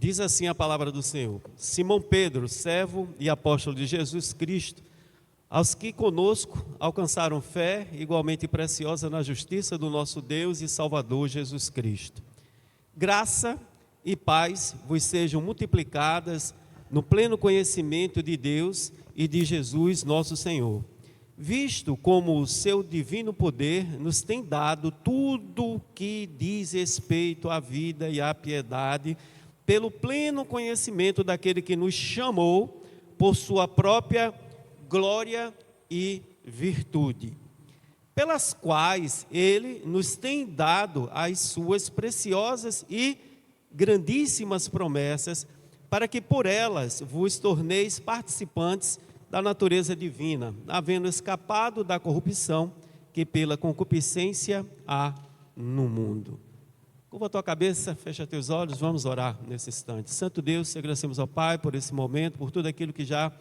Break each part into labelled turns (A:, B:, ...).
A: Diz assim a palavra do Senhor: Simão Pedro, servo e apóstolo de Jesus Cristo, aos que conosco alcançaram fé igualmente preciosa na justiça do nosso Deus e Salvador Jesus Cristo. Graça e paz vos sejam multiplicadas no pleno conhecimento de Deus e de Jesus nosso Senhor, visto como o seu divino poder nos tem dado tudo que diz respeito à vida e à piedade, pelo pleno conhecimento daquele que nos chamou por sua própria glória e virtude, pelas quais ele nos tem dado as suas preciosas e grandíssimas promessas, para que por elas vos torneis participantes da natureza divina, havendo escapado da corrupção que pela concupiscência há no mundo. Curva a tua cabeça, fecha teus olhos, vamos orar nesse instante. Santo Deus, agradecemos ao Pai por esse momento, por tudo aquilo que já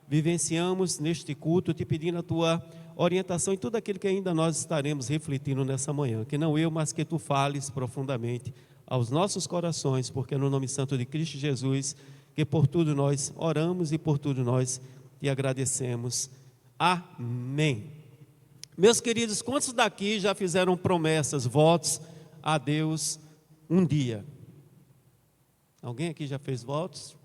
A: vivenciamos neste culto, te pedindo a tua orientação em tudo aquilo que ainda nós estaremos refletindo nessa manhã. Que não eu, mas que tu fales profundamente aos nossos corações, porque é no nome santo de Cristo Jesus, que por tudo nós oramos e por tudo nós te agradecemos. Amém. Meus queridos, quantos daqui já fizeram promessas, votos a Deus um dia? Alguém aqui já fez votos?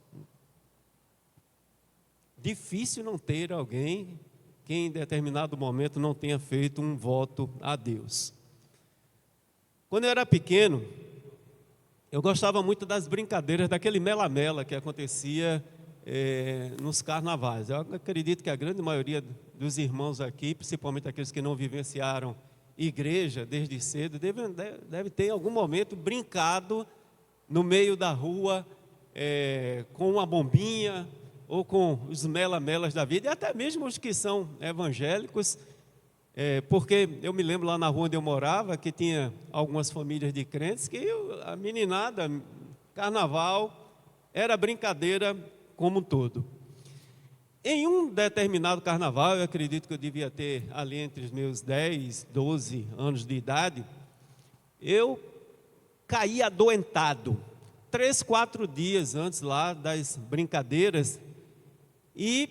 A: Difícil não ter alguém que em determinado momento não tenha feito um voto a Deus. Quando eu era pequeno, eu gostava muito das brincadeiras, daquele mela-mela que acontecia nos carnavais. Eu acredito que a grande maioria dos irmãos aqui, principalmente aqueles que não vivenciaram igreja desde cedo, deve ter em algum momento brincado no meio da rua com uma bombinha ou com os mela-melas da vida, e até mesmo os que são evangélicos, porque eu me lembro lá na rua onde eu morava, que tinha algumas famílias de crentes, que a meninada, carnaval, era brincadeira como um todo. Em um determinado carnaval, eu acredito que eu devia ter ali entre os meus 10, 12 anos de idade, eu caí adoentado, 3, 4 dias antes lá das brincadeiras, e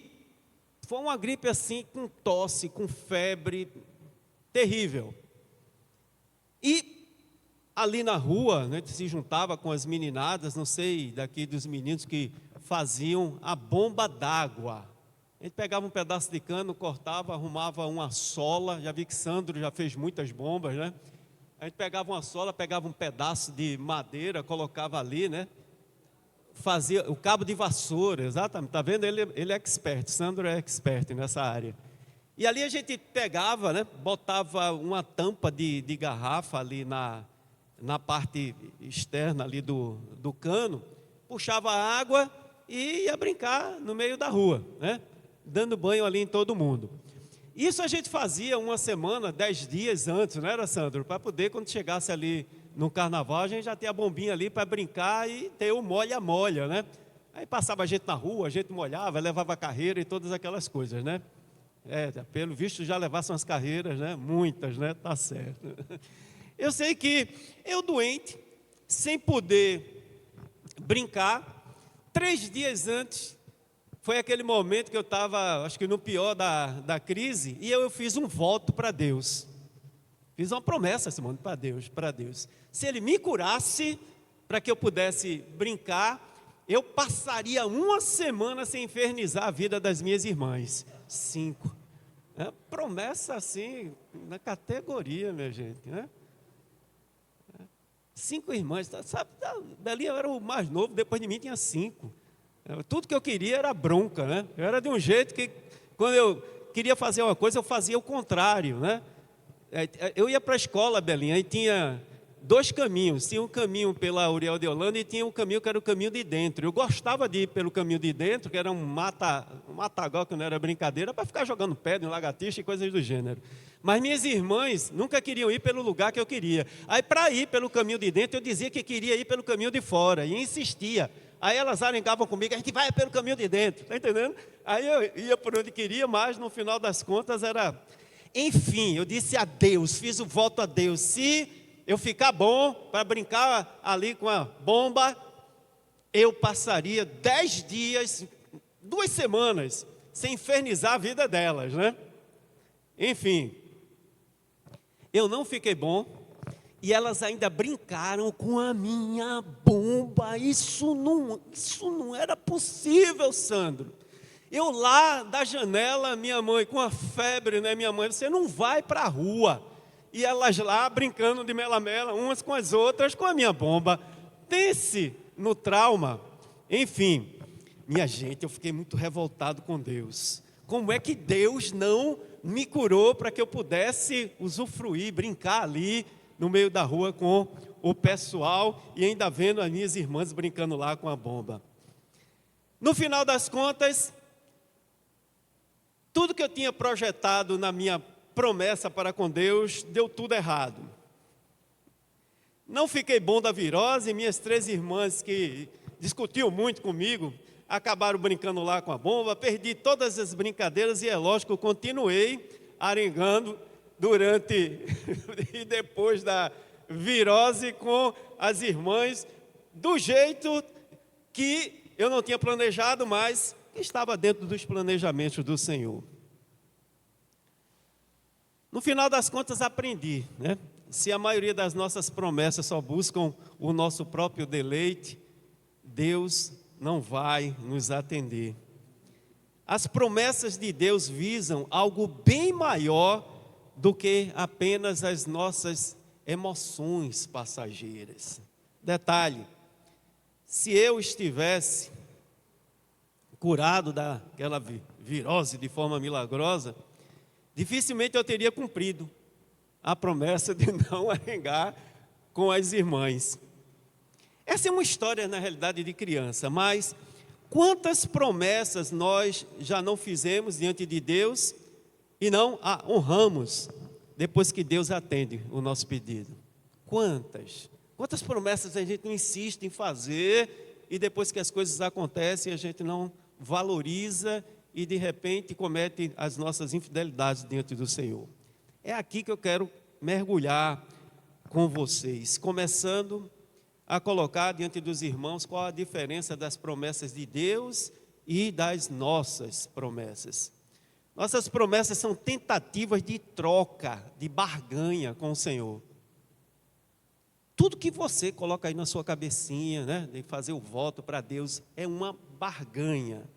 A: foi uma gripe assim, com tosse, com febre, terrível. E ali na rua, né, se juntava com as meninadas, não sei, daqui dos meninos que faziam a bomba d'água. A gente pegava um pedaço de cano, cortava, arrumava uma sola, já vi que Sandro já fez muitas bombas, né? A gente pegava uma sola, pegava um pedaço de madeira, colocava ali, né? Fazia o cabo de vassoura, exatamente, está vendo? Ele é expert, Sandro é expert nessa área. E ali a gente pegava, né? Botava uma tampa de garrafa ali na parte externa ali do cano, puxava a água e ia brincar no meio da rua, né? Dando banho ali em todo mundo. Isso a gente fazia uma semana, 10 dias antes, não era, Sandro? Para poder, quando chegasse ali no carnaval, a gente já ter a bombinha ali para brincar e ter o molha-molha, né? Aí passava a gente na rua, a gente molhava, levava carreira e todas aquelas coisas, né? Pelo visto já levassem as carreiras, né? Muitas, né? Tá certo. Eu sei que eu doente, sem poder brincar, 3 dias antes, foi aquele momento que eu estava, acho que no pior da crise, e eu fiz um voto para Deus. Fiz uma promessa, Simone, para Deus. Se Ele me curasse, para que eu pudesse brincar, eu passaria uma semana sem infernizar a vida das minhas irmãs. 5. Promessa assim, na categoria, minha gente, né? 5 irmãs, sabe? Belinha era o mais novo, depois de mim tinha 5. Tudo que eu queria era bronca, né? Eu era de um jeito que, quando eu queria fazer uma coisa, eu fazia o contrário, né? Eu ia para a escola, Belinha, e tinha 2 caminhos. Tinha um caminho pela Uriel de Holanda e tinha um caminho que era o caminho de dentro. Eu gostava de ir pelo caminho de dentro, que era um matagal, que não era brincadeira, para ficar jogando pedra, lagartixa e coisas do gênero. Mas minhas irmãs nunca queriam ir pelo lugar que eu queria. Aí, para ir pelo caminho de dentro, eu dizia que queria ir pelo caminho de fora, e insistia. Aí elas arengavam comigo, a gente vai pelo caminho de dentro, está entendendo? Aí eu ia por onde queria, mas no final das contas era... Enfim, eu disse a Deus, fiz o voto a Deus, se eu ficar bom para brincar ali com a bomba, eu passaria 10 dias, 2 semanas, sem infernizar a vida delas, né? Enfim, eu não fiquei bom, e elas ainda brincaram com a minha bomba. Isso não era possível, Sandro. Eu lá da janela, minha mãe com a febre, né? Minha mãe, você não vai para a rua. E elas lá brincando de mela-mela, umas com as outras, com a minha bomba. Pense no trauma. Enfim, minha gente, eu fiquei muito revoltado com Deus. Como é que Deus não me curou para que eu pudesse usufruir, brincar ali no meio da rua com o pessoal e ainda vendo as minhas irmãs brincando lá com a bomba? No final das contas, tudo que eu tinha projetado na minha promessa para com Deus, deu tudo errado. Não fiquei bom da virose, minhas 3 irmãs que discutiam muito comigo, acabaram brincando lá com a bomba, perdi todas as brincadeiras e é lógico, continuei arengando durante e depois da virose com as irmãs, do jeito que eu não tinha planejado, mas estava dentro dos planejamentos do Senhor. No final das contas aprendi, né? Se a maioria das nossas promessas só buscam o nosso próprio deleite, Deus não vai nos atender. As promessas de Deus visam algo bem maior do que apenas as nossas emoções passageiras. Detalhe, se eu estivesse curado daquela virose de forma milagrosa, dificilmente eu teria cumprido a promessa de não arengar com as irmãs. Essa é uma história, na realidade, de criança, mas quantas promessas nós já não fizemos diante de Deus e não a honramos depois que Deus atende o nosso pedido? Quantas? Quantas promessas a gente insiste em fazer e depois que as coisas acontecem a gente não valoriza e de repente comete as nossas infidelidades diante do Senhor? É aqui que eu quero mergulhar com vocês, começando a colocar diante dos irmãos qual a diferença das promessas de Deus e das nossas promessas. Nossas promessas são tentativas de troca, de barganha com o Senhor. Tudo que você coloca aí na sua cabecinha, né, de fazer o voto para Deus, é uma barganha.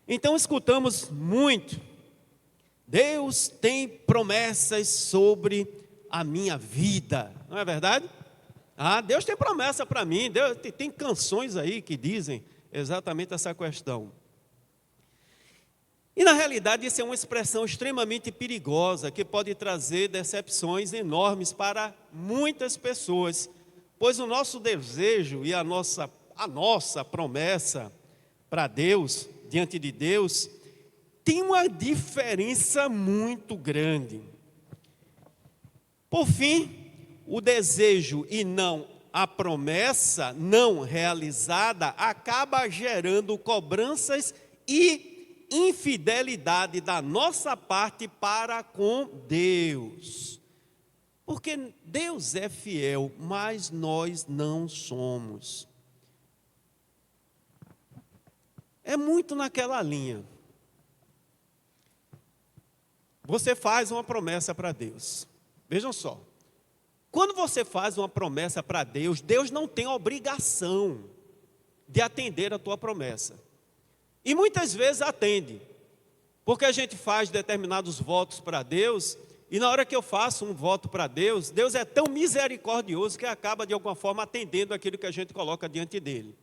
A: Então escutamos muito, Deus tem promessas sobre a minha vida, não é verdade? Deus tem promessa para mim, Deus tem canções aí que dizem exatamente essa questão. E na realidade isso é uma expressão extremamente perigosa, que pode trazer decepções enormes para muitas pessoas, pois o nosso desejo e a nossa promessa para Deus, diante de Deus, tem uma diferença muito grande. Por fim, o desejo e não a promessa não realizada acaba gerando cobranças e infidelidade da nossa parte para com Deus. Porque Deus é fiel, mas nós não somos. É muito naquela linha. Você faz uma promessa para Deus. Vejam só. Quando você faz uma promessa para Deus, Deus não tem obrigação de atender a tua promessa. E muitas vezes atende. Porque a gente faz determinados votos para Deus, e na hora que eu faço um voto para Deus, Deus é tão misericordioso que acaba de alguma forma atendendo aquilo que a gente coloca diante dele.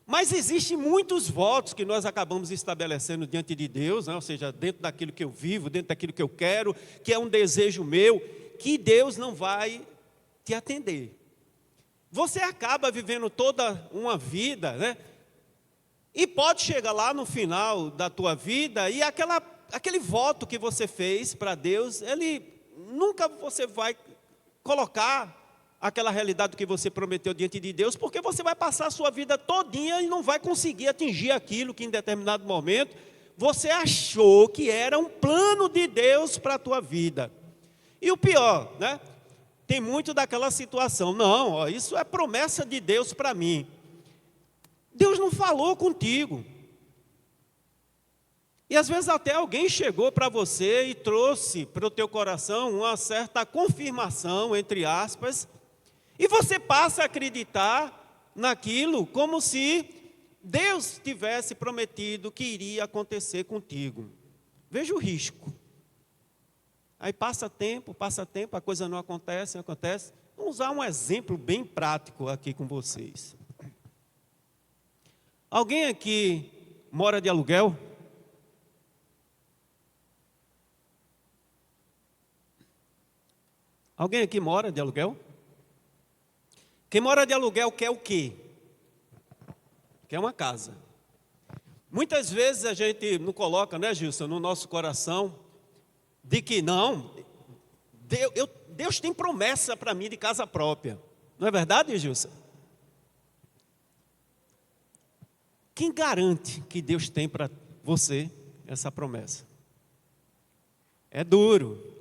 A: Mas existem muitos votos que nós acabamos estabelecendo diante de Deus, né? Ou seja, dentro daquilo que eu vivo, dentro daquilo que eu quero, que é um desejo meu, que Deus não vai te atender. Você acaba vivendo toda uma vida, né? E pode chegar lá no final da tua vida e aquele voto que você fez para Deus, nunca você vai colocar aquela realidade que você prometeu diante de Deus, porque você vai passar a sua vida todinha e não vai conseguir atingir aquilo que em determinado momento você achou que era um plano de Deus para a tua vida. E o pior, né? Tem muito daquela situação, não, isso é promessa de Deus para mim. Deus não falou contigo. E às vezes até alguém chegou para você e trouxe para o teu coração uma certa confirmação, entre aspas, e você passa a acreditar naquilo como se Deus tivesse prometido que iria acontecer contigo. Veja o risco. Aí passa tempo, a coisa não acontece, não acontece. Vamos usar um exemplo bem prático aqui com vocês. Alguém aqui mora de aluguel? Alguém aqui mora de aluguel? Quem mora de aluguel quer o quê? Quer uma casa. Muitas vezes a gente não coloca, né, Gilson, no nosso coração, de que não, Deus tem promessa para mim de casa própria. Não é verdade, Gilson? Quem garante que Deus tem para você essa promessa? É duro.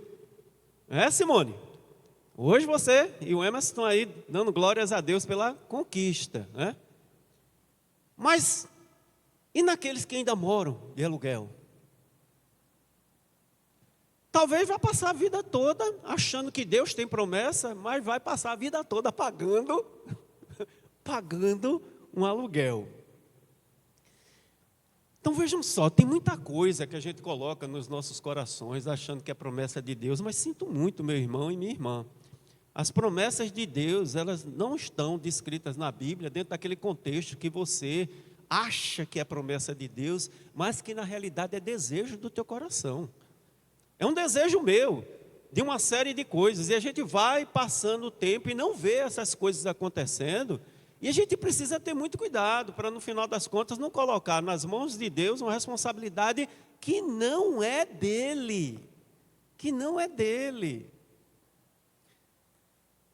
A: É, Simone? Hoje você e o Emerson estão aí dando glórias a Deus pela conquista, né? Mas, e naqueles que ainda moram de aluguel? Talvez vá passar a vida toda achando que Deus tem promessa, mas vai passar a vida toda pagando um aluguel. Então vejam só, tem muita coisa que a gente coloca nos nossos corações achando que é promessa de Deus, mas sinto muito, meu irmão e minha irmã. As promessas de Deus, elas não estão descritas na Bíblia dentro daquele contexto que você acha que é promessa de Deus, mas que na realidade é desejo do teu coração. É um desejo meu, de uma série de coisas, e a gente vai passando o tempo e não vê essas coisas acontecendo, e a gente precisa ter muito cuidado para no final das contas não colocar nas mãos de Deus uma responsabilidade que não é dele,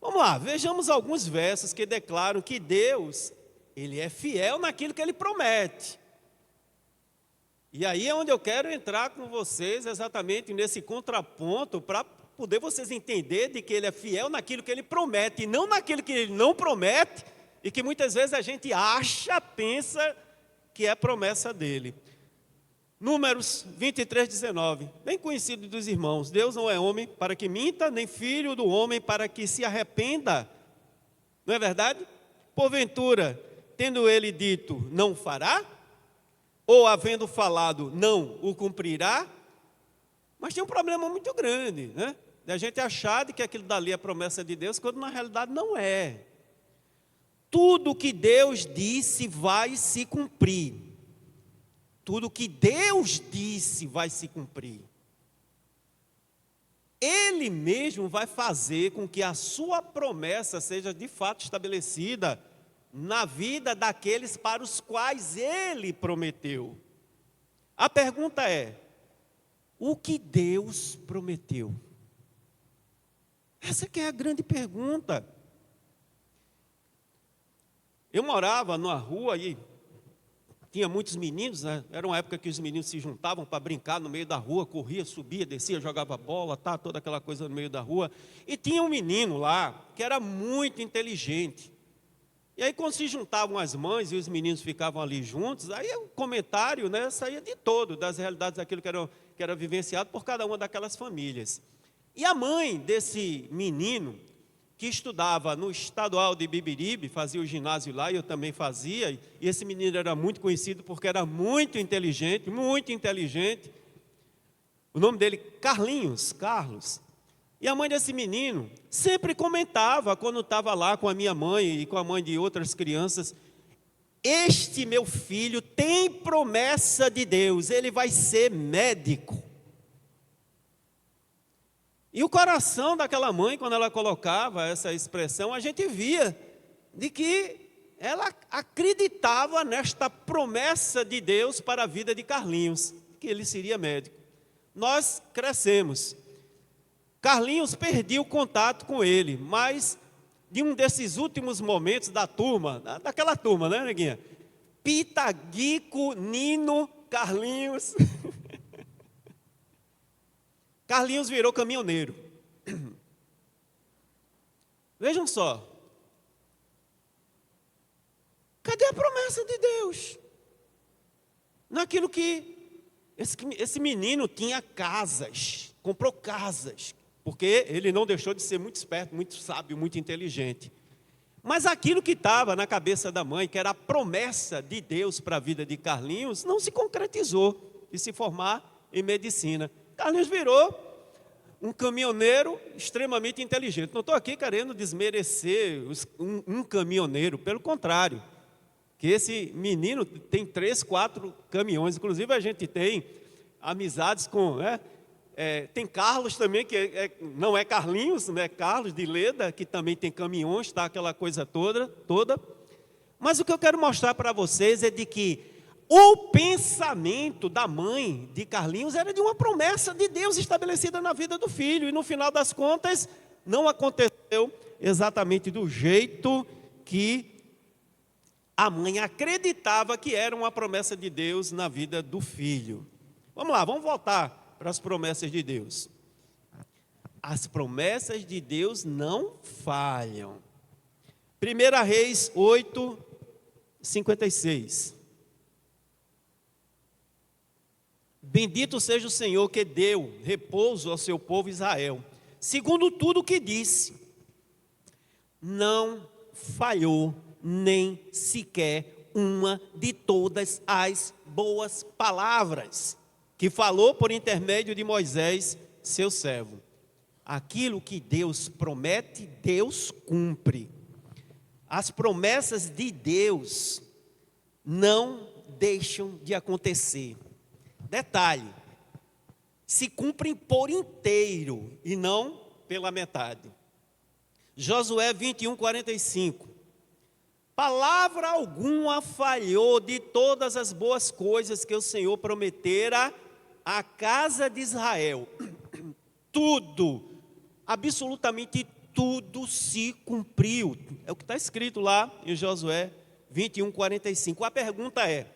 A: Vamos lá, vejamos alguns versos que declaram que Deus, Ele é fiel naquilo que Ele promete. E aí é onde eu quero entrar com vocês, exatamente nesse contraponto, para poder vocês entenderem de que Ele é fiel naquilo que Ele promete, e não naquilo que Ele não promete, e que muitas vezes a gente pensa que é promessa dEle. Números 23, 19, bem conhecido dos irmãos. Deus não é homem para que minta, nem filho do homem para que se arrependa. Não é verdade? Porventura, tendo ele dito, não fará? Ou havendo falado, não o cumprirá? Mas tem um problema muito grande, né? Da gente achar de que aquilo dali é promessa de Deus, quando na realidade não é. Tudo que Deus disse vai se cumprir. Tudo que Deus disse vai se cumprir. Ele mesmo vai fazer com que a sua promessa seja de fato estabelecida na vida daqueles para os quais Ele prometeu. A pergunta é, o que Deus prometeu? Essa que é a grande pergunta. Eu morava numa rua e tinha muitos meninos, né? Era uma época que os meninos se juntavam para brincar no meio da rua, corria, subia, descia, jogava bola, toda aquela coisa no meio da rua. E tinha um menino lá que era muito inteligente. E aí quando se juntavam as mães e os meninos ficavam ali juntos, aí o comentário, né, saía de todo, das realidades daquilo que era vivenciado por cada uma daquelas famílias. E a mãe desse menino, que estudava no estadual de Bibiribe, fazia o ginásio lá, e eu também fazia, e esse menino era muito conhecido porque era muito inteligente, o nome dele, Carlos. E a mãe desse menino sempre comentava, quando estava lá com a minha mãe e com a mãe de outras crianças, este meu filho tem promessa de Deus, ele vai ser médico. E o coração daquela mãe, quando ela colocava essa expressão, a gente via de que ela acreditava nesta promessa de Deus para a vida de Carlinhos, que ele seria médico. Nós crescemos. Carlinhos perdia o contato com ele, mas de um desses últimos momentos da turma, daquela turma, né, neguinha? Pita, Guico, Nino, Carlinhos... Carlinhos virou caminhoneiro. Vejam só. Cadê a promessa de naquilo que esse menino tinha casas, comprou casas, porque ele não deixou de ser muito esperto, muito sábio, muito inteligente. Mas aquilo que estava na cabeça da mãe, que era a promessa de Deus para a vida de Carlinhos, não se concretizou de se formar em medicina. Carlinhos virou um caminhoneiro extremamente inteligente. Não estou aqui querendo desmerecer um caminhoneiro, pelo contrário, que esse menino tem 3, 4 caminhões, inclusive a gente tem amizades com, tem Carlos também, que não é Carlinhos, né? Carlos de Leda, que também tem caminhões, tá? Aquela coisa toda. Mas o que eu quero mostrar para vocês é de que o pensamento da mãe de Carlinhos era de uma promessa de Deus estabelecida na vida do filho, e no final das contas não aconteceu exatamente do jeito que a mãe acreditava que era uma promessa de Deus na vida do filho. Vamos lá, vamos voltar para as promessas de Deus. As promessas de Deus não falham. 1 Reis 8, 56. Bendito seja o Senhor que deu repouso ao seu povo Israel, segundo tudo o que disse. Não falhou nem sequer uma de todas as boas palavras que falou por intermédio de Moisés, seu servo. Aquilo que Deus promete, Deus cumpre. As promessas de Deus não deixam de acontecer. Detalhe, se cumprem por inteiro e não pela metade. Josué 21, 45. Palavra alguma falhou de todas as boas coisas que o Senhor prometera à casa de Israel. Tudo, absolutamente tudo se cumpriu. É o que está escrito lá em Josué 21, 45. A pergunta é: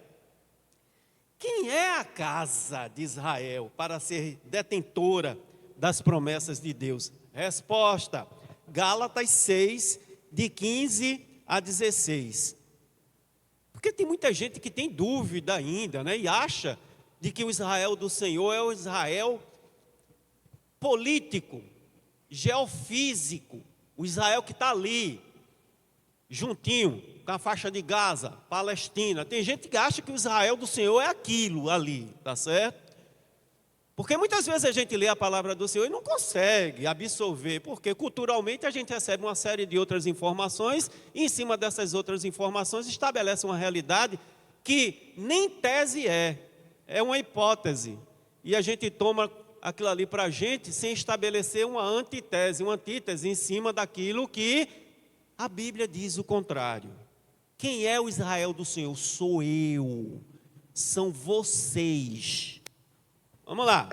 A: quem é a casa de Israel para ser detentora das promessas de Deus? Resposta: Gálatas 6, de 15 a 16. Porque tem muita gente que tem dúvida ainda, né? E acha de que o Israel do Senhor é o Israel político, geofísico, o Israel que está ali, juntinho com a faixa de Gaza, Palestina. Tem gente que acha que o Israel do Senhor é aquilo ali, tá certo? Porque muitas vezes a gente lê a palavra do Senhor e não consegue absorver, porque culturalmente a gente recebe uma série de outras informações, e em cima dessas outras informações estabelece uma realidade que nem tese é uma hipótese. E a gente toma aquilo ali para a gente sem estabelecer uma antítese em cima daquilo que a Bíblia diz o contrário. Quem é o Israel do Senhor? Sou eu, são vocês. Vamos lá,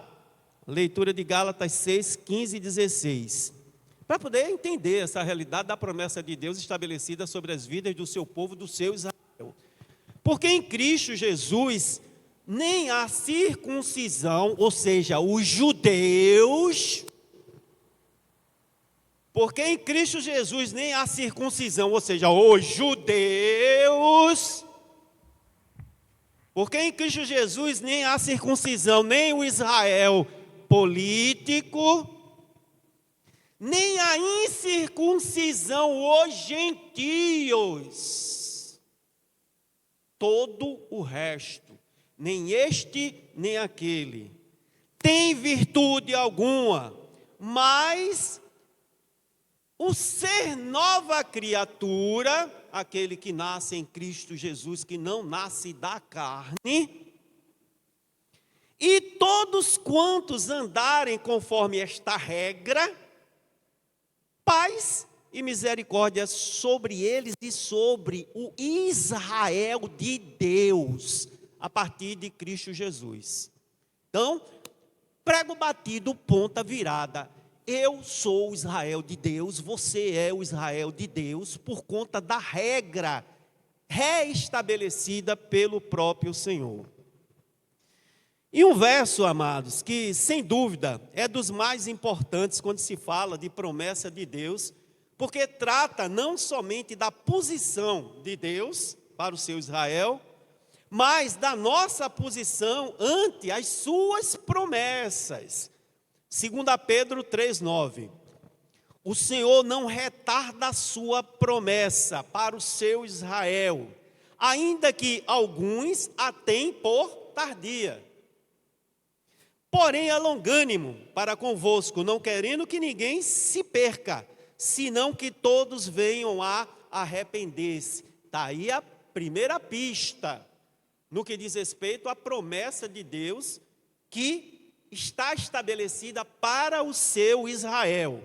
A: leitura de Gálatas 6, 15 e 16. Para poder entender essa realidade da promessa de Deus estabelecida sobre as vidas do seu povo, do seu Israel. Porque em Cristo Jesus, nem a circuncisão, ou seja, os judeus, porque em Cristo Jesus nem a circuncisão, ou seja, os judeus, porque em Cristo Jesus nem a circuncisão, nem o Israel político, nem a incircuncisão, os gentios, todo o resto, nem este nem aquele, tem virtude alguma, mas o ser nova criatura, aquele que nasce em Cristo Jesus, que não nasce da carne, e todos quantos andarem conforme esta regra, paz e misericórdia sobre eles e sobre o Israel de Deus, a partir de Cristo Jesus. Então, prego batido, ponta virada. Eu sou o Israel de Deus, você é o Israel de Deus, por conta da regra reestabelecida pelo próprio Senhor. E um verso, amados, que sem dúvida é dos mais importantes quando se fala de promessa de Deus, porque trata não somente da posição de Deus para o seu Israel, mas da nossa posição ante as suas promessas. 2 Pedro 3,9. O Senhor não retarda a sua promessa para o seu Israel, ainda que alguns a têm por tardia. Porém é longânimo para convosco, não querendo que ninguém se perca, senão que todos venham a arrepender-se. Está aí a primeira pista, no que diz respeito à promessa de Deus, que está estabelecida para o seu Israel.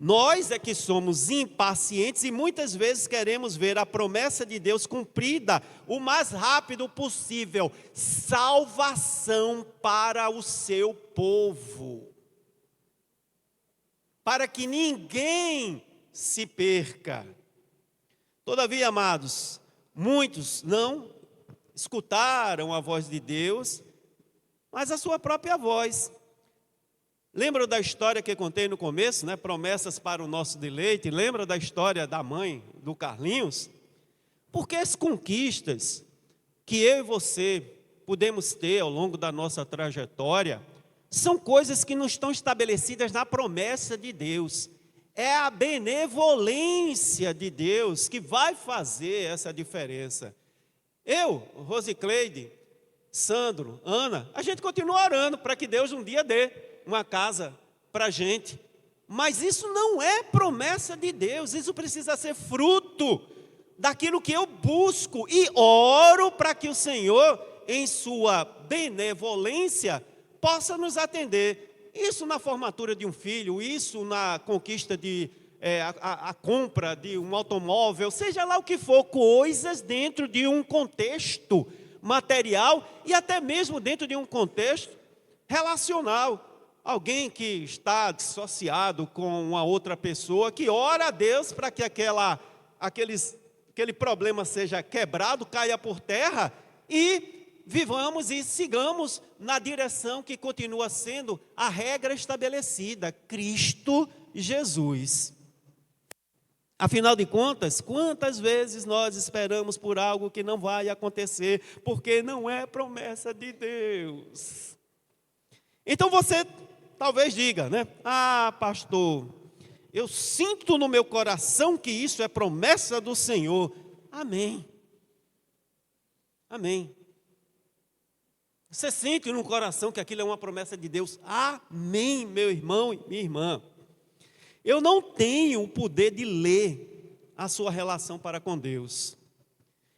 A: Nós é que somos impacientes e muitas vezes queremos ver a promessa de Deus cumprida o mais rápido possível. Salvação para o seu povo. Para que ninguém se perca. Todavia, amados, muitos não escutaram a voz de Deus, mas a sua própria voz. Lembra da história que contei no começo, né? Promessas para o nosso deleite. Lembra da história da mãe do Carlinhos? Porque as conquistas que eu e você podemos ter ao longo da nossa trajetória são coisas que não estão estabelecidas na promessa de Deus. É a benevolência de Deus que vai fazer essa diferença. Eu, Rosicleide, Sandro, Ana, a gente continua orando para que Deus um dia dê uma casa para a gente, mas isso não é promessa de Deus, isso precisa ser fruto daquilo que eu busco e oro para que o Senhor, em sua benevolência, possa nos atender. Isso na formatura de um filho, isso na conquista de a compra de um automóvel, seja lá o que for, coisas dentro de um contexto material e até mesmo dentro de um contexto relacional. Alguém que está dissociado com uma outra pessoa, que ora a Deus para que aquele problema seja quebrado, caia por terra e vivamos e sigamos na direção que continua sendo a regra estabelecida, Cristo Jesus. Afinal de contas, quantas vezes nós esperamos por algo que não vai acontecer, porque não é promessa de Deus. Então você talvez diga, né? Ah, pastor, eu sinto no meu coração que isso é promessa do Senhor. Amém. Amém. Você sente no coração que aquilo é uma promessa de Deus? Amém, meu irmão e minha irmã. Eu não tenho o poder de ler a sua relação para com Deus.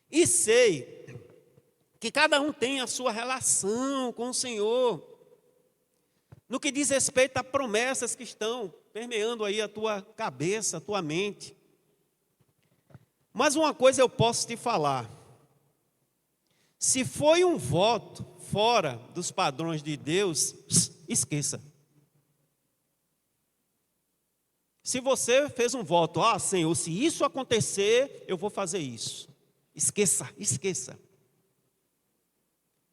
A: E sei que cada um tem a sua relação com o Senhor. No que diz respeito a promessas que estão permeando aí a tua cabeça, a tua mente. Mas uma coisa eu posso te falar. Se foi um voto fora dos padrões de Deus, esqueça. Se você fez um voto, Senhor, se isso acontecer, eu vou fazer isso. Esqueça, esqueça.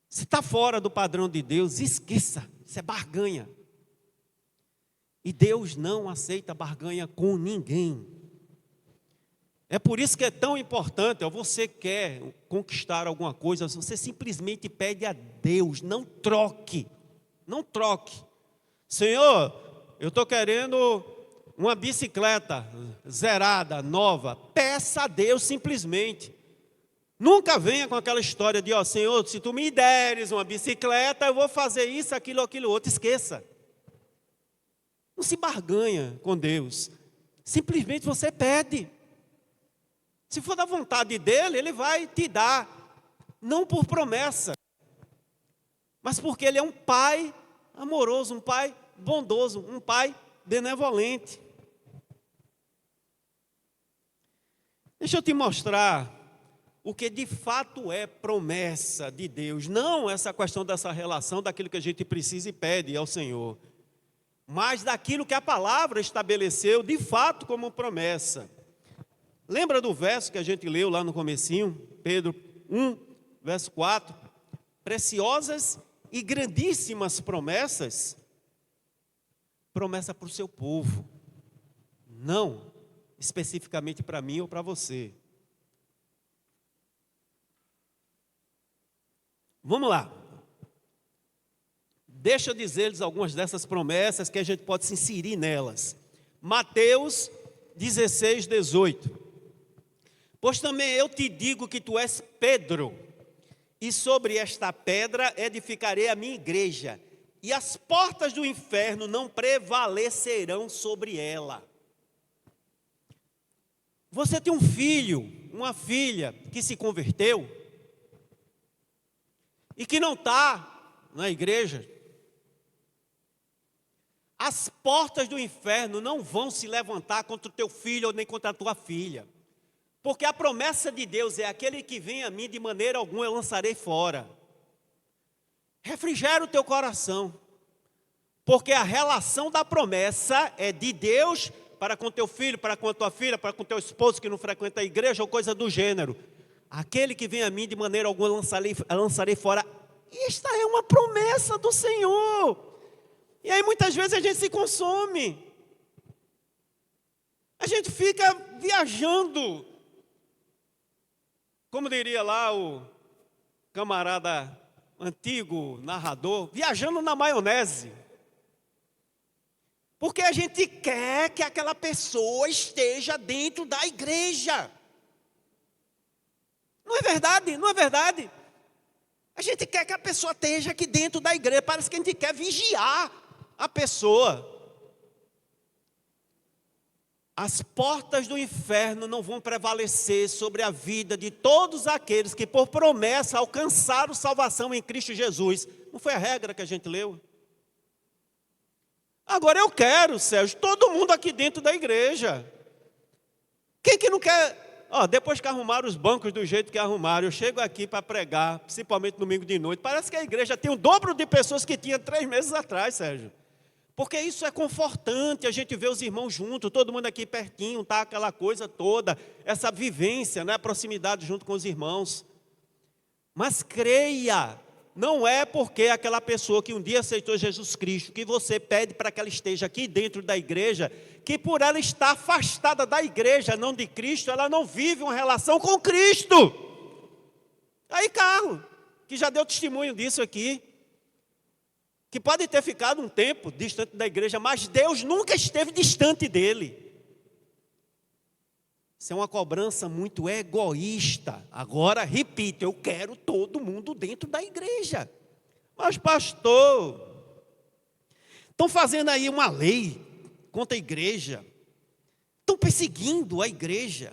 A: Se está fora do padrão de Deus, esqueça. Isso é barganha. E Deus não aceita barganha com ninguém. É por isso que é tão importante, você quer conquistar alguma coisa, você simplesmente pede a Deus, não troque. Não troque. Senhor, eu estou querendo uma bicicleta zerada, nova. Peça a Deus simplesmente. Nunca venha com aquela história de, Senhor, se tu me deres uma bicicleta, eu vou fazer isso, aquilo outro. Esqueça. Não se barganha com Deus. Simplesmente você pede. Se for da vontade dele, ele vai te dar. Não por promessa, mas porque ele é um pai amoroso, um pai bondoso, um pai benevolente. Deixa eu te mostrar o que de fato é promessa de Deus. Não essa questão dessa relação, daquilo que a gente precisa e pede ao Senhor, mas daquilo que a palavra estabeleceu de fato como promessa. Lembra do verso que a gente leu lá no comecinho? Pedro 1, verso 4. Preciosas e grandíssimas promessas. Promessa para o seu povo. Não especificamente para mim ou para você. Vamos lá. Deixa eu dizer-lhes algumas dessas promessas que a gente pode se inserir nelas. Mateus 16, 18. Pois também eu te digo que tu és Pedro, e sobre esta pedra edificarei a minha igreja, e as portas do inferno não prevalecerão sobre ela. Você tem um filho, uma filha que se converteu e que não está na igreja. As portas do inferno não vão se levantar contra o teu filho ou nem contra a tua filha. Porque a promessa de Deus é: aquele que vem a mim, de maneira alguma eu lançarei fora. Refrigera o teu coração. Porque a relação da promessa é de Deus para com teu filho, para com a tua filha, para com teu esposo que não frequenta a igreja ou coisa do gênero. Aquele que vem a mim, de maneira alguma lançarei fora. Esta é uma promessa do Senhor. E aí muitas vezes a gente se consome. A gente fica viajando. Como diria lá o camarada antigo, narrador, viajando na maionese. Porque a gente quer que aquela pessoa esteja dentro da igreja. Não é verdade? Não é verdade? A gente quer que a pessoa esteja aqui dentro da igreja. Parece que a gente quer vigiar a pessoa. As portas do inferno não vão prevalecer sobre a vida de todos aqueles que por promessa alcançaram salvação em Cristo Jesus. Não foi a regra que a gente leu? Agora eu quero, Sérgio, todo mundo aqui dentro da igreja. Quem que não quer? Depois que arrumaram os bancos do jeito que arrumaram, eu chego aqui para pregar, principalmente domingo de noite. Parece que a igreja tem o dobro de pessoas que tinha 3 meses atrás, Sérgio. Porque isso é confortante, a gente vê os irmãos juntos, todo mundo aqui pertinho, tá aquela coisa toda, essa vivência, né, a proximidade junto com os irmãos. Mas creia, não é porque aquela pessoa que um dia aceitou Jesus Cristo, que você pede para que ela esteja aqui dentro da igreja, que por ela estar afastada da igreja, não de Cristo, ela não vive uma relação com Cristo. Aí Carlos, que já deu testemunho disso aqui, que pode ter ficado um tempo distante da igreja, mas Deus nunca esteve distante dele. Isso é uma cobrança muito egoísta. Agora, repito, eu quero todo mundo dentro da igreja. Mas pastor, estão fazendo aí uma lei contra a igreja. Estão perseguindo a igreja.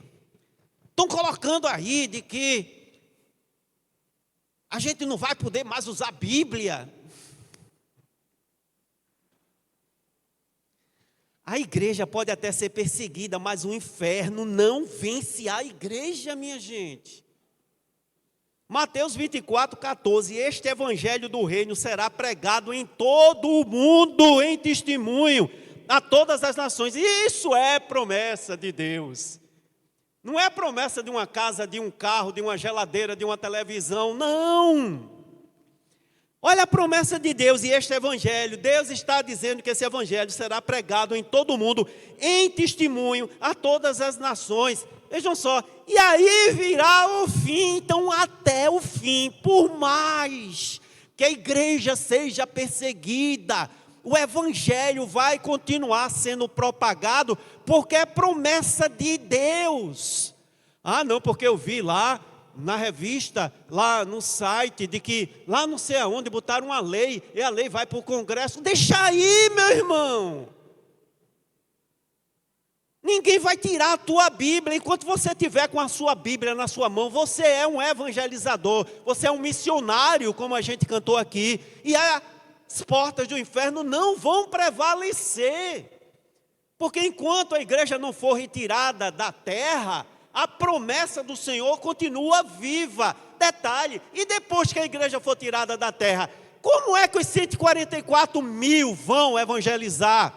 A: Estão colocando aí de que a gente não vai poder mais usar a Bíblia. A igreja pode até ser perseguida, mas o inferno não vence a igreja, minha gente. Mateus 24, 14. Este evangelho do reino será pregado em todo o mundo, em testemunho a todas as nações. Isso é promessa de Deus. Não é promessa de uma casa, de um carro, de uma geladeira, de uma televisão, não. Olha a promessa de Deus e este evangelho. Deus está dizendo que esse evangelho será pregado em todo o mundo, em testemunho a todas as nações. Vejam só, e aí virá o fim. Então até o fim, por mais que a igreja seja perseguida, o evangelho vai continuar sendo propagado, porque é promessa de Deus. Não, porque eu vi lá na revista, lá no site, de que lá não sei aonde botaram uma lei, e a lei vai para o Congresso. Deixa aí, meu irmão. Ninguém vai tirar a tua Bíblia. Enquanto você tiver com a sua Bíblia na sua mão, você é um evangelizador, você é um missionário, como a gente cantou aqui, e as portas do inferno não vão prevalecer, porque enquanto a igreja não for retirada da terra, a promessa do Senhor continua viva. Detalhe, e depois que a igreja for tirada da terra, como é que os 144 mil vão evangelizar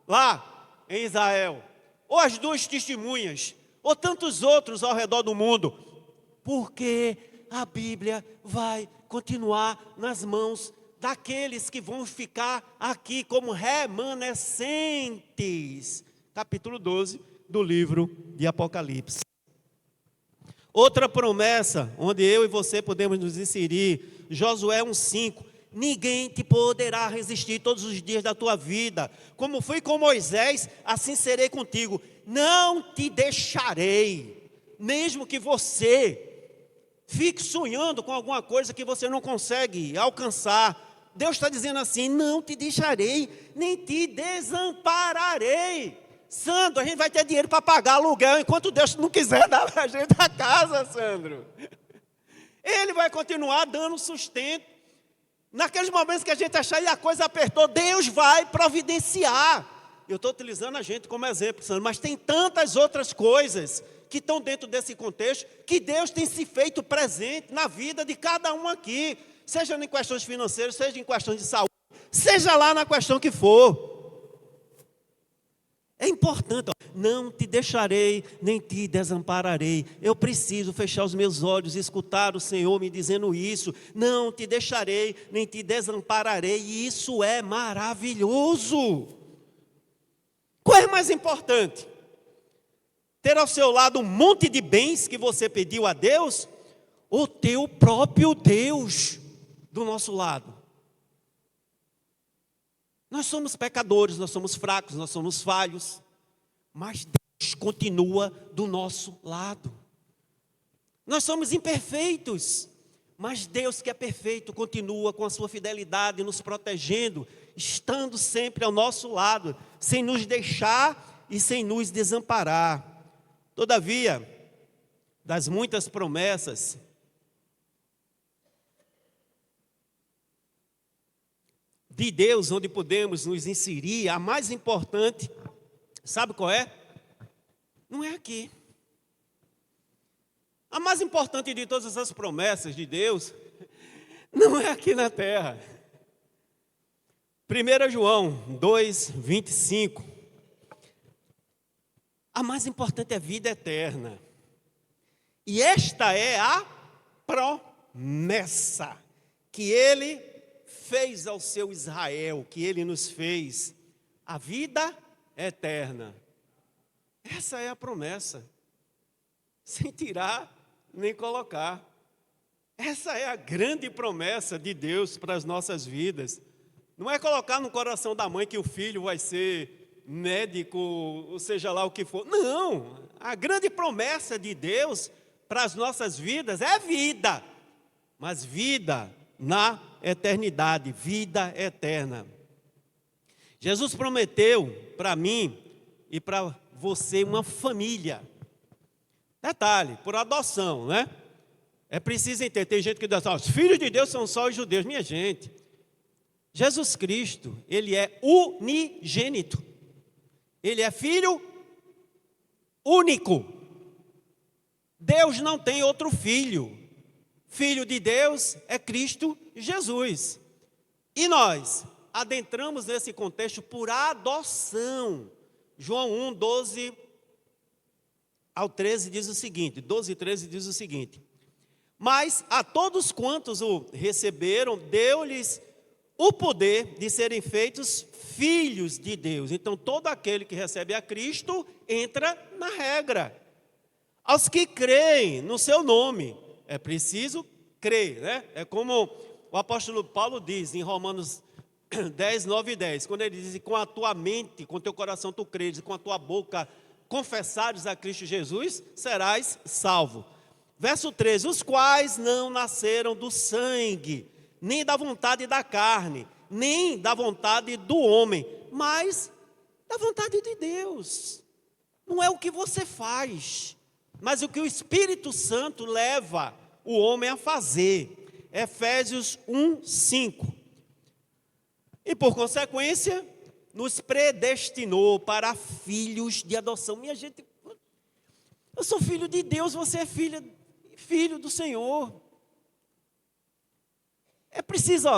A: lá em Israel? Ou as 2 testemunhas, ou tantos outros ao redor do mundo? Porque a Bíblia vai continuar nas mãos daqueles que vão ficar aqui como remanescentes. Capítulo 12 do livro de Apocalipse. Outra promessa, onde eu e você podemos nos inserir, Josué 1,5. Ninguém te poderá resistir todos os dias da tua vida. Como fui com Moisés, assim serei contigo. Não te deixarei, mesmo que você fique sonhando com alguma coisa que você não consegue alcançar. Deus está dizendo assim: não te deixarei, nem te desampararei. Sandro, a gente vai ter dinheiro para pagar aluguel enquanto Deus não quiser dar para a gente a casa, Sandro. Ele vai continuar dando sustento. Naqueles momentos que a gente achar e a coisa apertou, Deus vai providenciar. Eu estou utilizando a gente como exemplo, Sandro, mas tem tantas outras coisas que estão dentro desse contexto, que Deus tem se feito presente na vida de cada um aqui, seja em questões financeiras, seja em questões de saúde, seja lá na questão que for. É importante, não te deixarei, nem te desampararei. Eu preciso fechar os meus olhos e escutar o Senhor me dizendo isso. Não te deixarei, nem te desampararei. E isso é maravilhoso. Qual é mais importante? Ter ao seu lado um monte de bens que você pediu a Deus, ou ter o próprio Deus do nosso lado? Nós somos pecadores, nós somos fracos, nós somos falhos, mas Deus continua do nosso lado. Nós somos imperfeitos, mas Deus que é perfeito continua com a sua fidelidade nos protegendo, estando sempre ao nosso lado, sem nos deixar e sem nos desamparar. Todavia, das muitas promessas, de Deus, onde podemos nos inserir, a mais importante, sabe qual é? Não é aqui. A mais importante de todas as promessas de Deus, não é aqui na terra. 1 João 2:25. A mais importante é a vida eterna. E esta é a promessa que Ele fez ao seu Israel, que Ele nos fez, a vida eterna. Essa é a promessa, sem tirar nem colocar. Essa é a grande promessa de Deus para as nossas vidas. Não é colocar no coração da mãe que o filho vai ser médico, ou seja lá o que for. Não, a grande promessa de Deus para as nossas vidas é vida, mas vida na eternidade, vida eterna. Jesus prometeu para mim e para você uma família. Detalhe, por adoção, né? É preciso entender, tem gente que diz assim, os filhos de Deus são só os judeus. Minha gente, Jesus Cristo, Ele é unigênito. Ele é filho único. Deus não tem outro filho. Filho de Deus é Cristo Jesus. E nós adentramos nesse contexto por adoção. João 1, 12 ao 13 diz o seguinte, 12 e 13 diz o seguinte: mas a todos quantos o receberam, deu-lhes o poder de serem feitos filhos de Deus. Então todo aquele que recebe a Cristo entra na regra. Aos que creem no seu nome. É preciso crer, né? É como o apóstolo Paulo diz em Romanos 10, 9 e 10, quando ele diz, com a tua mente, com o teu coração tu creres, e com a tua boca confessares a Cristo Jesus, serás salvo. Verso 13, os quais não nasceram do sangue, nem da vontade da carne, nem da vontade do homem, mas da vontade de Deus. Não é o que você faz, mas o que o Espírito Santo leva o homem a fazer. Efésios 1, 5. E por consequência, nos predestinou para filhos de adoção. Minha gente, eu sou filho de Deus, você é filho do Senhor. É preciso,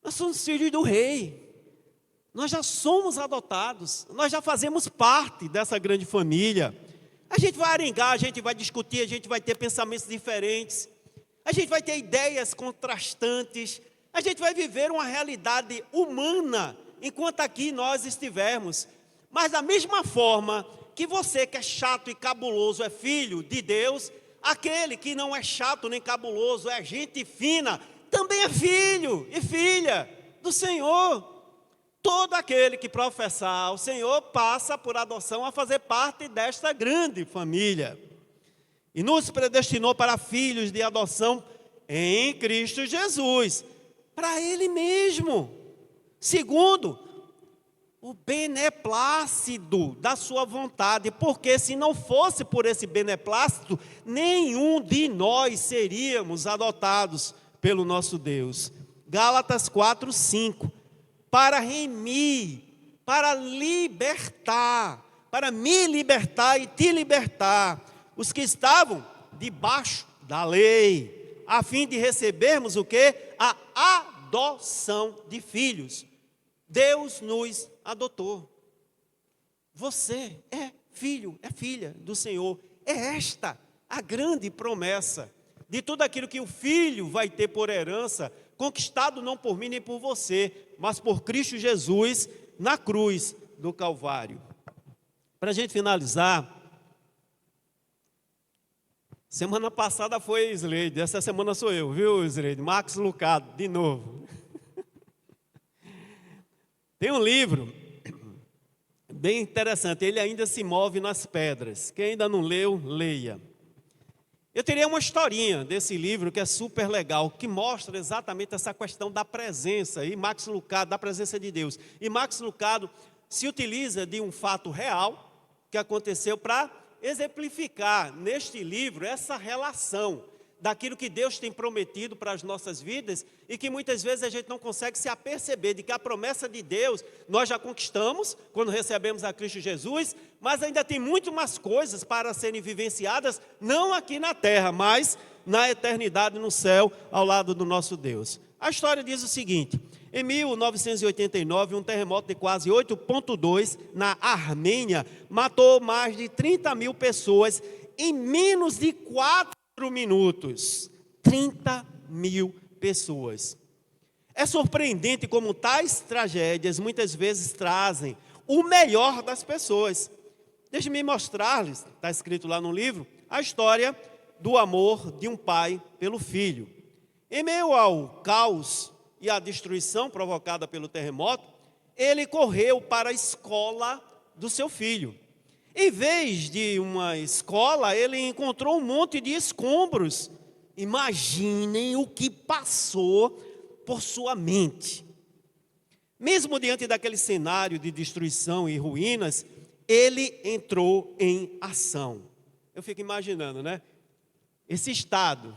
A: nós somos filhos do rei. Nós já somos adotados, nós já fazemos parte dessa grande família. A gente vai arengar, a gente vai discutir, a gente vai ter pensamentos diferentes, a gente vai ter ideias contrastantes, a gente vai viver uma realidade humana enquanto aqui nós estivermos. Mas da mesma forma que você que é chato e cabuloso é filho de Deus, aquele que não é chato nem cabuloso, é gente fina, também é filho e filha do Senhor. Todo aquele que professar o Senhor passa por adoção a fazer parte desta grande família. E nos predestinou para filhos de adoção em Cristo Jesus, para Ele mesmo, segundo o beneplácito da sua vontade, porque se não fosse por esse beneplácito, nenhum de nós seríamos adotados pelo nosso Deus. Gálatas 4:5, para remir, para libertar, para me libertar e te libertar, os que estavam debaixo da lei, a fim de recebermos o quê? A adoção de filhos. Deus nos adotou. Você é filho, é filha do Senhor. É esta a grande promessa de tudo aquilo que o filho vai ter por herança, conquistado não por mim nem por você, mas por Cristo Jesus na cruz do Calvário. Para a gente finalizar, semana passada foi Sleide, essa semana sou eu, viu, Sleide? Max Lucado, de novo. Tem um livro bem interessante, ele ainda se move nas pedras. Quem ainda não leu, leia. Eu teria uma historinha desse livro que é super legal, que mostra exatamente essa questão da presença, e Max Lucado, da presença de Deus. E Max Lucado se utiliza de um fato real que aconteceu para exemplificar neste livro essa relação daquilo que Deus tem prometido para as nossas vidas e que muitas vezes a gente não consegue se aperceber de que a promessa de Deus nós já conquistamos quando recebemos a Cristo Jesus, mas ainda tem muito mais coisas para serem vivenciadas, não aqui na terra, mas na eternidade no céu, ao lado do nosso Deus. A história diz o seguinte: em 1989, um terremoto de quase 8,2 na Armênia matou mais de 30 mil pessoas em menos de 4 minutos. 30 mil pessoas. É surpreendente como tais tragédias muitas vezes trazem o melhor das pessoas. Deixe-me mostrar-lhes, está escrito lá no livro, a história do amor de um pai pelo filho. Em meio ao caos e à destruição provocada pelo terremoto, ele correu para a escola do seu filho. Em vez de uma escola, ele encontrou um monte de escombros. Imaginem o que passou por sua mente. Mesmo diante daquele cenário de destruição e ruínas, ele entrou em ação. Eu fico imaginando, né? Esse estado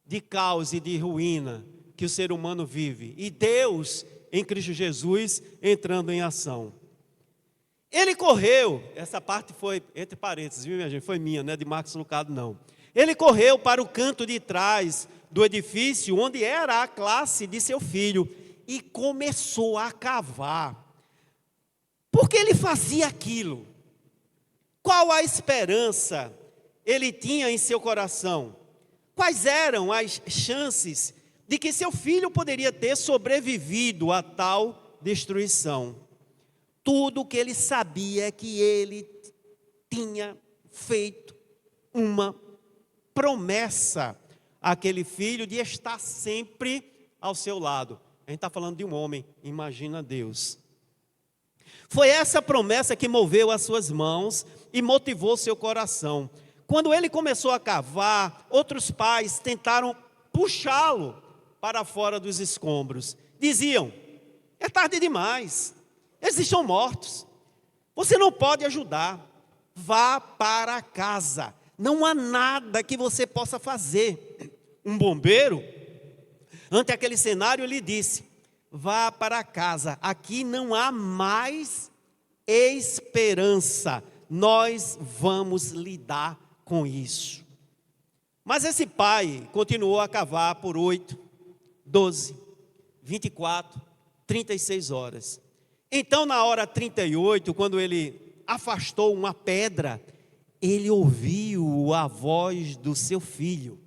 A: de caos e de ruína que o ser humano vive. E Deus, em Cristo Jesus, entrando em ação. Ele correu, essa parte foi, entre parênteses, viu minha gente? Foi minha, não é de Max Lucado não. Ele correu para o canto de trás do edifício, onde era a classe de seu filho, e começou a cavar. Por que ele fazia aquilo? Qual a esperança ele tinha em seu coração? Quais eram as chances de que seu filho poderia ter sobrevivido a tal destruição? Tudo o que ele sabia é que ele tinha feito uma promessa àquele filho de estar sempre ao seu lado. A gente está falando de um homem, imagina Deus. Foi essa promessa que moveu as suas mãos e motivou seu coração. Quando ele começou a cavar, outros pais tentaram puxá-lo para fora dos escombros. Diziam: é tarde demais. Eles estão mortos. Você não pode ajudar. Vá para casa. Não há nada que você possa fazer. Um bombeiro, ante aquele cenário, lhe disse: vá para casa. Aqui não há mais esperança. Nós vamos lidar com isso. Mas esse pai continuou a cavar por 8, 12, 24, 36 horas. Então, na hora 38, quando ele afastou uma pedra, ele ouviu a voz do seu filho.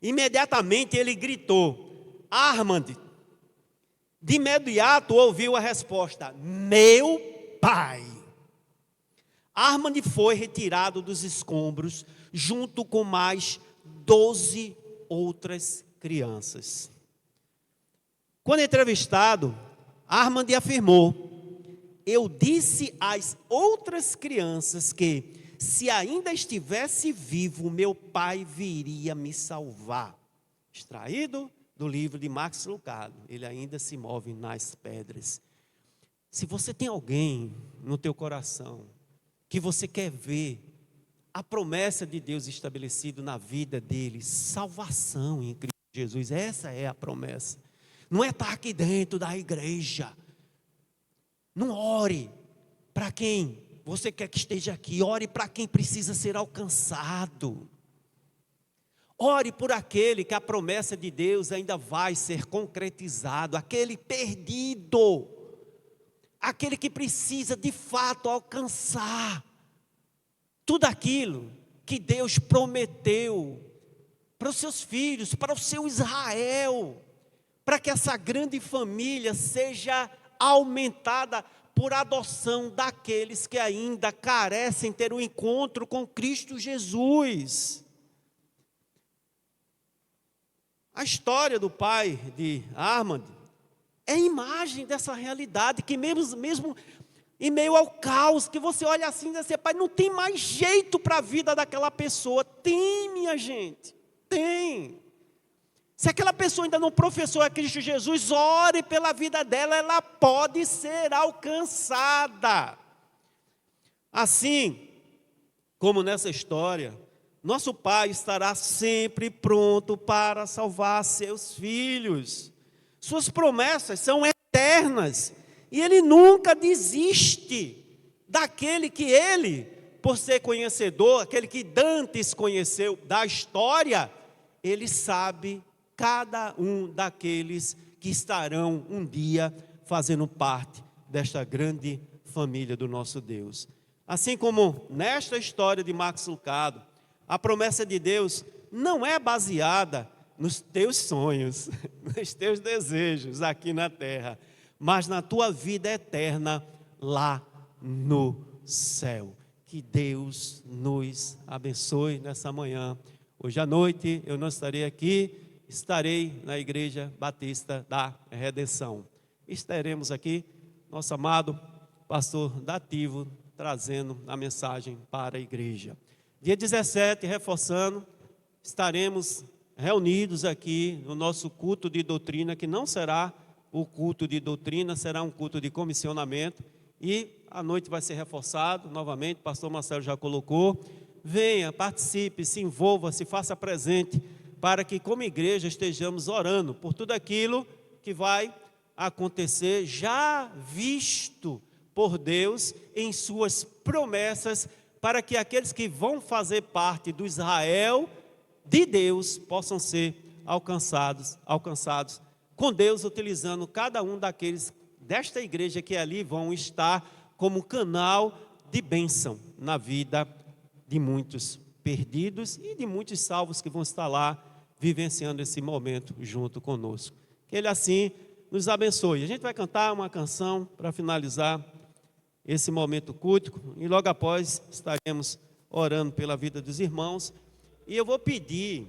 A: Imediatamente ele gritou: Armand. De imediato ouviu a resposta: meu pai. Armand foi retirado dos escombros junto com mais 12 outras crianças. Quando entrevistado, Armand afirmou: eu disse às outras crianças que, se ainda estivesse vivo, meu pai viria me salvar. Extraído do livro de Max Lucado, ele ainda se move nas pedras. Se você tem alguém no teu coração que você quer ver a promessa de Deus estabelecida na vida dele, salvação em Cristo Jesus, essa é a promessa. Não é estar aqui dentro da igreja. Não ore para quem você quer que esteja aqui, ore para quem precisa ser alcançado. Ore por aquele que a promessa de Deus ainda vai ser concretizado, aquele perdido, aquele que precisa de fato alcançar tudo aquilo que Deus prometeu para os seus filhos, para o seu Israel, para que essa grande família seja aumentada por adoção daqueles que ainda carecem ter um encontro com Cristo Jesus. A história do pai de Armand é imagem dessa realidade, que mesmo em meio ao caos, que você olha assim e diz assim: pai, não tem mais jeito para a vida daquela pessoa. Tem, minha gente, tem. Se aquela pessoa ainda não professou a Cristo Jesus, ore pela vida dela, ela pode ser alcançada. Assim como nessa história, nosso Pai estará sempre pronto para salvar seus filhos. Suas promessas são eternas e Ele nunca desiste daquele que Ele, por ser conhecedor, aquele que Dantes conheceu da história, Ele sabe cada um daqueles que estarão um dia fazendo parte desta grande família do nosso Deus. Assim como nesta história de Max Lucado, a promessa de Deus não é baseada nos teus sonhos, nos teus desejos aqui na terra, mas na tua vida eterna lá no céu. Que Deus nos abençoe nessa manhã. Hoje à noite eu não estarei aqui, estarei na Igreja Batista da Redenção. Estaremos aqui, nosso amado pastor Dativo, trazendo a mensagem para a igreja. Dia 17, reforçando, estaremos reunidos aqui no nosso culto de doutrina, que não será o culto de doutrina, será um culto de comissionamento, e à noite vai ser reforçado, novamente, o pastor Marcelo já colocou. Venha, participe, se envolva, se faça presente, para que como igreja estejamos orando por tudo aquilo que vai acontecer, já visto por Deus em suas promessas, para que aqueles que vão fazer parte do Israel de Deus possam ser alcançados com Deus, utilizando cada um daqueles desta igreja que ali vão estar como canal de bênção na vida de muitos perdidos e de muitos salvos que vão estar lá vivenciando esse momento junto conosco. Que Ele assim nos abençoe. A gente vai cantar uma canção para finalizar esse momento cultico, e logo após estaremos orando pela vida dos irmãos, e eu vou pedir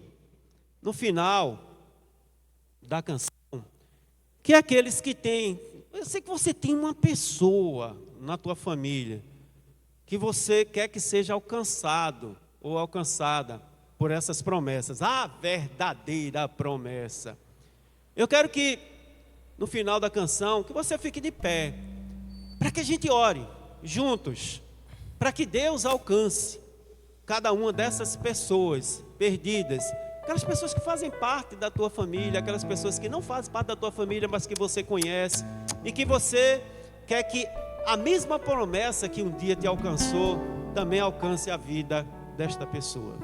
A: no final da canção que aqueles que têm, eu sei que você tem uma pessoa na tua família que você quer que seja alcançado ou alcançada por essas promessas, a verdadeira promessa. Eu quero que no final da canção que você fique de pé, para que a gente ore juntos, para que Deus alcance cada uma dessas pessoas perdidas, aquelas pessoas que fazem parte da tua família, aquelas pessoas que não fazem parte da tua família, mas que você conhece, e que você quer que a mesma promessa que um dia te alcançou, também alcance a vida desta pessoa.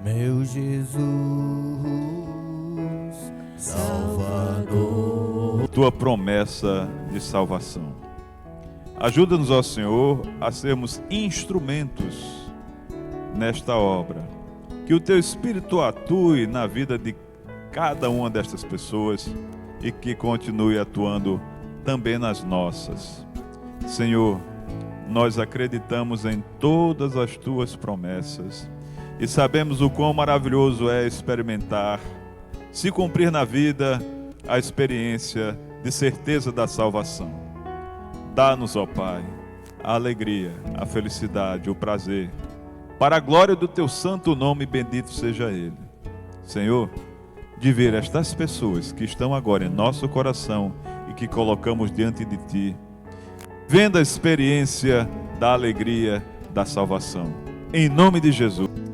B: Meu Jesus, Salvador.
C: Tua promessa de salvação. Ajuda-nos, ó Senhor, a sermos instrumentos nesta obra. Que o Teu Espírito atue na vida de cada uma destas pessoas e que continue atuando também nas nossas. Senhor, nós acreditamos em todas as tuas promessas e sabemos o quão maravilhoso é experimentar, se cumprir na vida, a experiência de certeza da salvação. Dá-nos, ó Pai, a alegria, a felicidade, o prazer, para a glória do teu santo nome, bendito seja ele. Senhor, de ver estas pessoas que estão agora em nosso coração e que colocamos diante de ti, vendo a experiência da alegria da salvação. Em nome de Jesus.